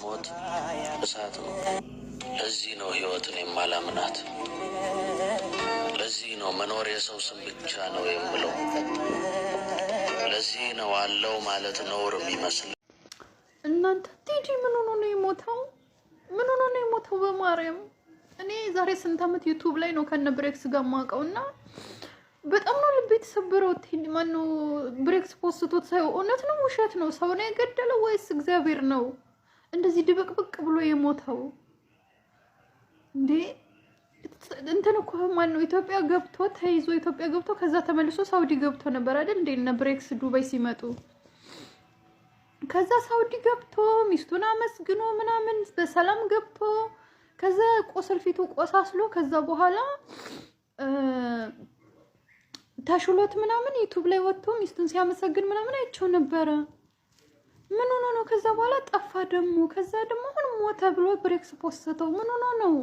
ሞት እሳት ነው። ለዚህ ነው ህይወትን የማላምናት። ለዚህ ነው መኖር የሰው ስም ብቻ ነው የምለው። ለዚህ ነው አለው ማለት ነውር የሚመስል። እናንተ ቲጂ ምን ሆኖ ነው የሞተው? ምን ሆኖ ነው የሞተው? በማርያም እኔ ዛሬ ስንት ዓመት ዩቲዩብ ላይ ነው ከነ ብሬክስ ጋር ማውቀውና በጣም ነው ልቤ ተሰበረው። ማነው ብሬክስ ፖስቶት ሳይው እውነት ነው ውሸት ነው? ሰው ነው የገደለው ወይስ እግዚአብሔር ነው እንደዚህ ድብቅብቅ ብሎ የሞተው? እንዴ እንትን እኮ ማነው ኢትዮጵያ ገብቶ ተይዞ ኢትዮጵያ ገብቶ ከዛ ተመልሶ ሳውዲ ገብቶ ነበር አይደል እንዴ? እነ ብሬክስ ዱባይ ሲመጡ ከዛ ሳውዲ ገብቶ ሚስቱን አመስግኖ ምናምን በሰላም ገብቶ ከዛ ቆስል ፊቱ ቆሳስሎ ከዛ በኋላ ታሽሎት ምናምን ዩቲዩብ ላይ ወጥቶ ሚስቱን ሲያመሰግን ምናምን አይቼው ነበረ። ምን ሆኖ ነው? ከዛ በኋላ ጠፋ ደግሞ። ከዛ ደግሞ አሁን ሞተ ብሎ ብሬክስ ፖስተው። ምን ሆኖ ነው?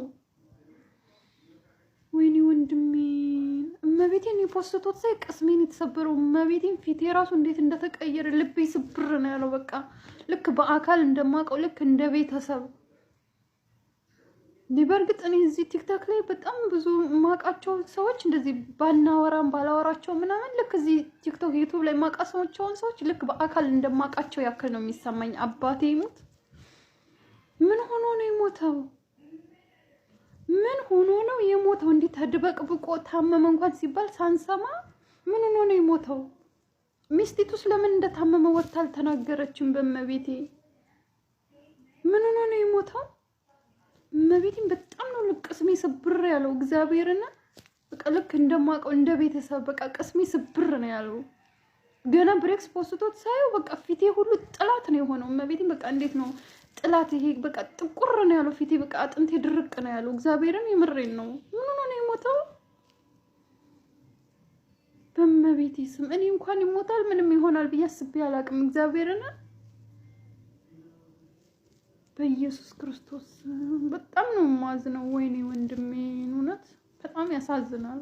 ወይኔ ወንድሜን እመቤቴን የፖስተቶት ሳይ ቅስሜን የተሰበረው። እመቤቴን ፊቴ ራሱ እንዴት እንደተቀየረ ልቤ ስብር ነው ያለው። በቃ ልክ በአካል እንደማቀው ልክ እንደ ቤተሰብ በርግጥ እኔ እዚህ ቲክቶክ ላይ በጣም ብዙ ማቃቸው ሰዎች እንደዚህ ባናወራም ባላወራቸው ምናምን ልክ እዚህ ቲክቶክ ዩቲዩብ ላይ ማቃሰዎቻውን ሰዎች ልክ በአካል እንደማቃቸው ያክል ነው የሚሰማኝ። አባቴ ይሙት ምን ሆኖ ነው የሞተው? ምን ሆኖ ነው የሞተው? እንዴት ተድበቅብቆ ታመመ እንኳን ሲባል ሳንሰማ ምን ሆኖ ነው የሞተው? ሚስቲቱስ ለምን እንደታመመ ወጥታ አልተናገረችም? በመቤቴ ምን ሆኖ ነው የሞተው? መቤቴን በጣም ነው ቅስሜ ስብር ያለው። እግዚአብሔርና በቃ ልክ እንደማቀው እንደ ቤተሰብ በቃ ቅስሜ ስብር ነው ያለው። ገና ብሬክስ ፖስቶት ሳይው በቃ ፊቴ ሁሉ ጥላት ነው የሆነው። መቤቴን በቃ እንዴት ነው ጥላት ይሄ በቃ ጥቁር ነው ያለው ፊቴ። በቃ አጥንቴ ድርቅ ነው ያለው። እግዚአብሔርን የምሬን ነው። ምን ሆኖ ነው የሞተው? በመቤቴ ስም እኔ እንኳን ይሞታል ምንም ይሆናል ብዬ አስቤ አላቅም። እግዚአብሔርን በኢየሱስ ክርስቶስ በጣም ነው ማዝነው። ወይኔ ወንድሜ እውነት በጣም ያሳዝናል።